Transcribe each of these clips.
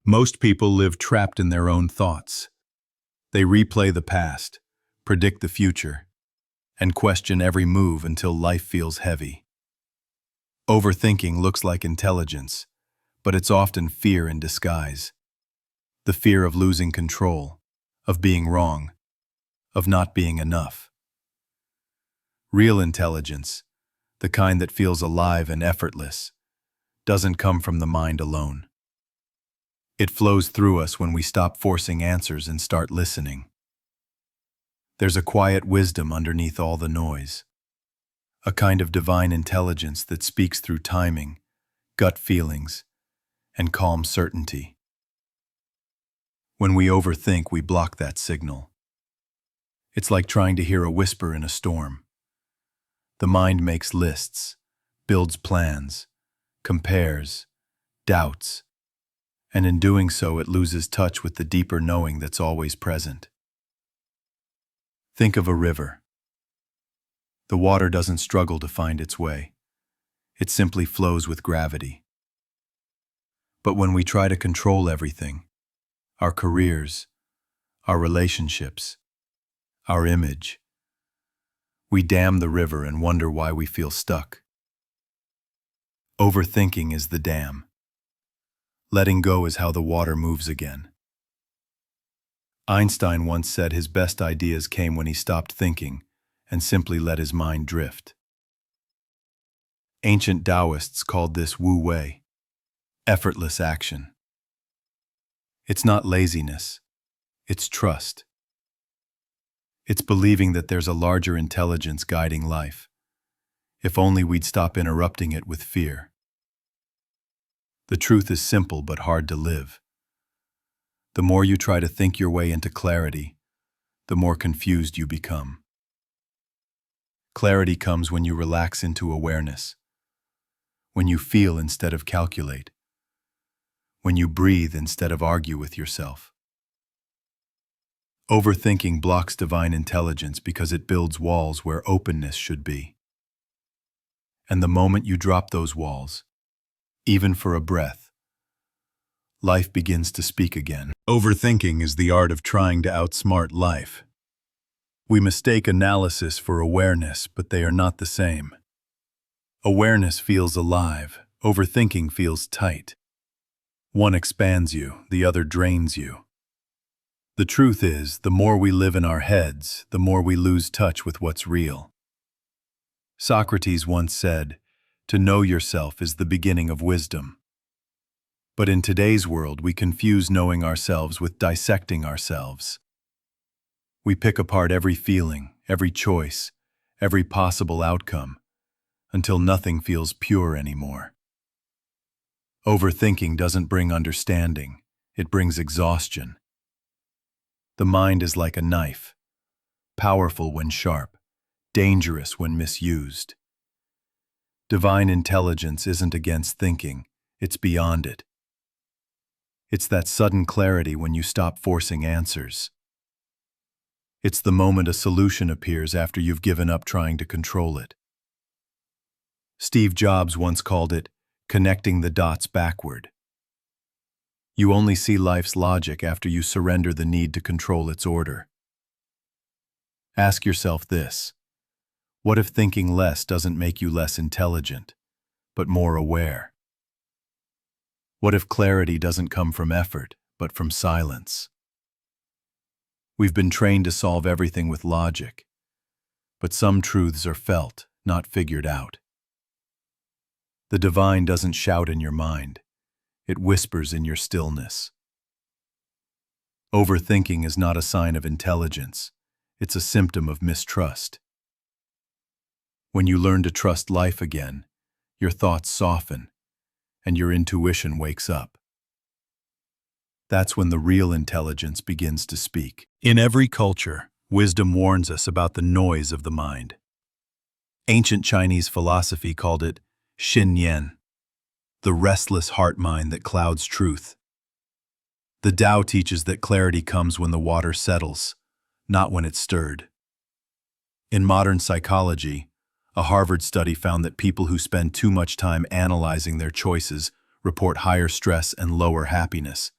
Most people live trapped in their own thoughts. They replay the past, predict the future, and question every move until life feels heavy. Overthinking looks like intelligence, but it's often fear in disguise. The fear of losing control, of being wrong, of not being enough. Real intelligence, the kind that feels alive and effortless, doesn't come from the mind alone. It flows through us when we stop forcing answers and start listening. There's a quiet wisdom underneath all the noise, a kind of divine intelligence that speaks through timing, gut feelings, and calm certainty. When we overthink, we block that signal. It's like trying to hear a whisper in a storm. The mind makes lists, builds plans, compares, doubts, and in doing so it loses touch with the deeper knowing that's always present. Think of a river. The water doesn't struggle to find its way. It simply flows with gravity. But when we try to control everything, our careers, our relationships, our image, we dam the river and wonder why we feel stuck. Overthinking is the dam. Letting go is how the water moves again. Einstein once said his best ideas came when he stopped thinking and simply let his mind drift. Ancient Taoists called this Wu Wei, effortless action. It's not laziness, it's trust. It's believing that there's a larger intelligence guiding life, if only we'd stop interrupting it with fear. The truth is simple but hard to live. The more you try to think your way into clarity, the more confused you become. Clarity comes when you relax into awareness, when you feel instead of calculate, when you breathe instead of argue with yourself. Overthinking blocks divine intelligence because it builds walls where openness should be. And the moment you drop those walls, even for a breath, life begins to speak again. Overthinking is the art of trying to outsmart life. We mistake analysis for awareness, but they are not the same. Awareness feels alive, overthinking feels tight. One expands you, the other drains you. The truth is, the more we live in our heads, the more we lose touch with what's real. Socrates once said, "To know yourself is the beginning of wisdom." But in today's world, we confuse knowing ourselves with dissecting ourselves. We pick apart every feeling, every choice, every possible outcome, until nothing feels pure anymore. Overthinking doesn't bring understanding, it brings exhaustion. The mind is like a knife, powerful when sharp, dangerous when misused. Divine intelligence isn't against thinking, it's beyond it. It's that sudden clarity when you stop forcing answers. It's the moment a solution appears after you've given up trying to control it. Steve Jobs once called it connecting the dots backward. You only see life's logic after you surrender the need to control its order. Ask yourself this: what if thinking less doesn't make you less intelligent, but more aware? What if clarity doesn't come from effort, but from silence? We've been trained to solve everything with logic, but some truths are felt, not figured out. The divine doesn't shout in your mind. It whispers in your stillness. Overthinking is not a sign of intelligence. It's a symptom of mistrust. When you learn to trust life again, your thoughts soften, and your intuition wakes up. That's when the real intelligence begins to speak. In every culture, wisdom warns us about the noise of the mind. Ancient Chinese philosophy called it Xin Yan, the restless heart-mind that clouds truth. The Tao teaches that clarity comes when the water settles, not when it's stirred. In modern psychology, a Harvard study found that people who spend too much time analyzing their choices report higher stress and lower happiness,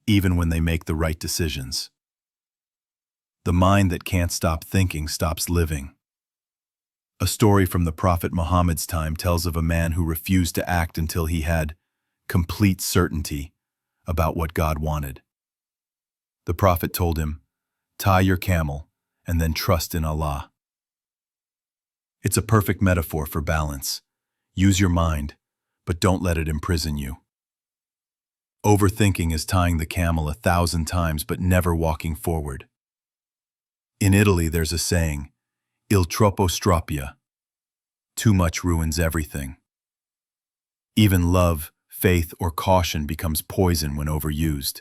even when they make the right decisions. The mind that can't stop thinking stops living. A story from the Prophet Muhammad's time tells of a man who refused to act until he had complete certainty about what God wanted. The Prophet told him, "Tie your camel and then trust in Allah." It's a perfect metaphor for balance. Use your mind, but don't let it imprison you. Overthinking is tying the camel 1,000 times but never walking forward. In Italy, there's a saying, "Il troppo stroppia." Too much ruins everything. Even love, faith, or caution becomes poison when overused.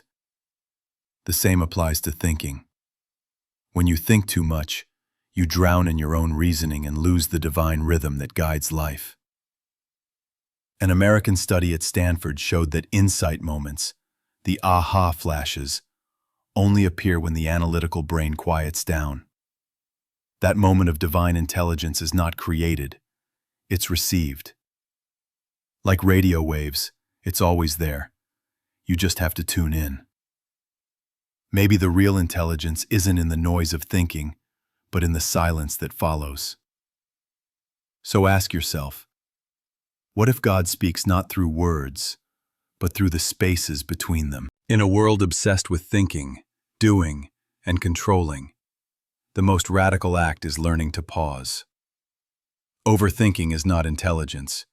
The same applies to thinking. When you think too much, you drown in your own reasoning and lose the divine rhythm that guides life. An American study at Stanford showed that insight moments, the aha flashes, only appear when the analytical brain quiets down. That moment of divine intelligence is not created, it's received. Like radio waves, it's always there. You just have to tune in. Maybe the real intelligence isn't in the noise of thinking, but in the silence that follows. So ask yourself, what if God speaks not through words, but through the spaces between them? In a world obsessed with thinking, doing, and controlling, the most radical act is learning to pause. Overthinking is not intelligence.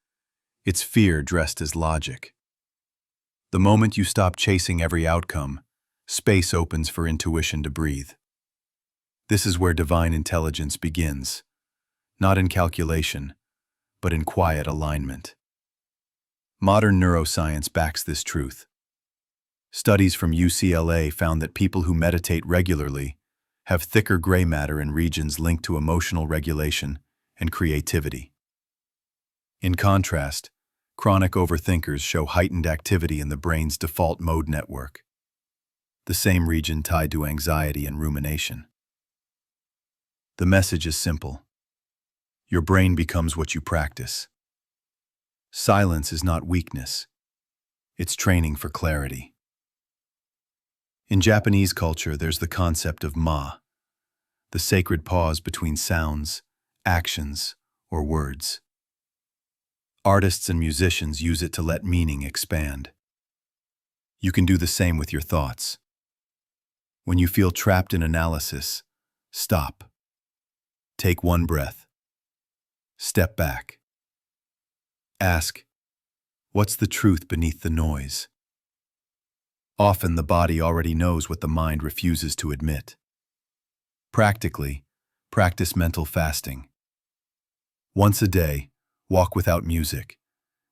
It's fear dressed as logic. The moment you stop chasing every outcome, space opens for intuition to breathe. This is where divine intelligence begins, not in calculation, but in quiet alignment. Modern neuroscience backs this truth. Studies from UCLA found that people who meditate regularly have thicker gray matter in regions linked to emotional regulation and creativity. In contrast, chronic overthinkers show heightened activity in the brain's default mode network, the same region tied to anxiety and rumination. The message is simple. Your brain becomes what you practice. Silence is not weakness. It's training for clarity. In Japanese culture, there's the concept of ma, the sacred pause between sounds, actions, or words. Artists and musicians use it to let meaning expand. You can do the same with your thoughts. When you feel trapped in analysis, stop. Take one breath. Step back. Ask, what's the truth beneath the noise? Often the body already knows what the mind refuses to admit. Practically, practice mental fasting. Once a day, walk without music,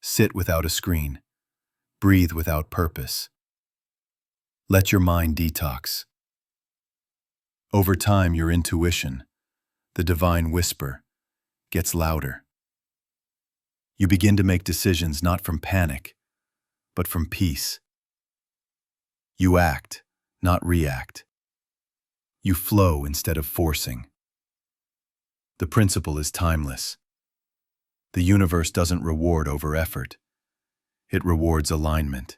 sit without a screen, breathe without purpose. Let your mind detox. Over time, your intuition, the divine whisper, gets louder. You begin to make decisions not from panic, but from peace. You act, not react. You flow instead of forcing. The principle is timeless. The universe doesn't reward over effort. It rewards alignment.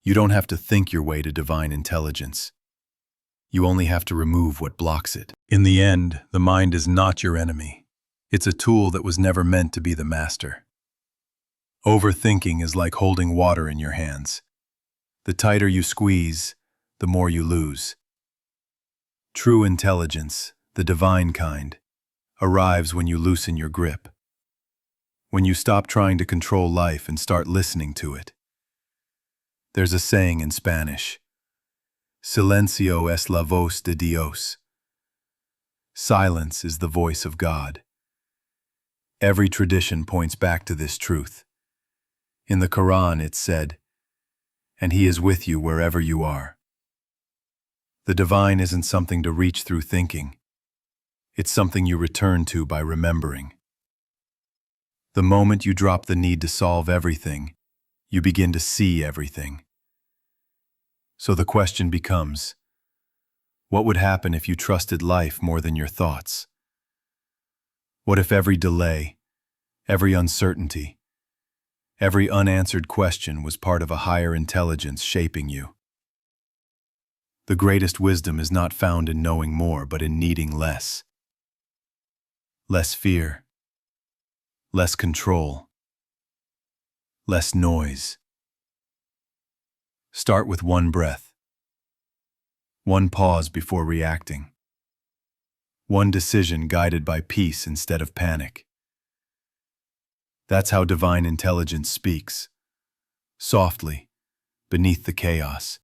You don't have to think your way to divine intelligence. You only have to remove what blocks it. In the end, the mind is not your enemy. It's a tool that was never meant to be the master. Overthinking is like holding water in your hands. The tighter you squeeze, the more you lose. True intelligence, the divine kind, arrives when you loosen your grip. When you stop trying to control life and start listening to it. There's a saying in Spanish, "Silencio es la voz de Dios." Silence is the voice of God. Every tradition points back to this truth. In the Quran it's said, "And He is with you wherever you are." The divine isn't something to reach through thinking. It's something you return to by remembering. The moment you drop the need to solve everything, you begin to see everything. So the question becomes, what would happen if you trusted life more than your thoughts? What if every delay, every uncertainty, every unanswered question was part of a higher intelligence shaping you? The greatest wisdom is not found in knowing more, but in needing less. Less fear, less control, less noise. Start with one breath, one pause before reacting, one decision guided by peace instead of panic. That's how divine intelligence speaks, softly, beneath the chaos.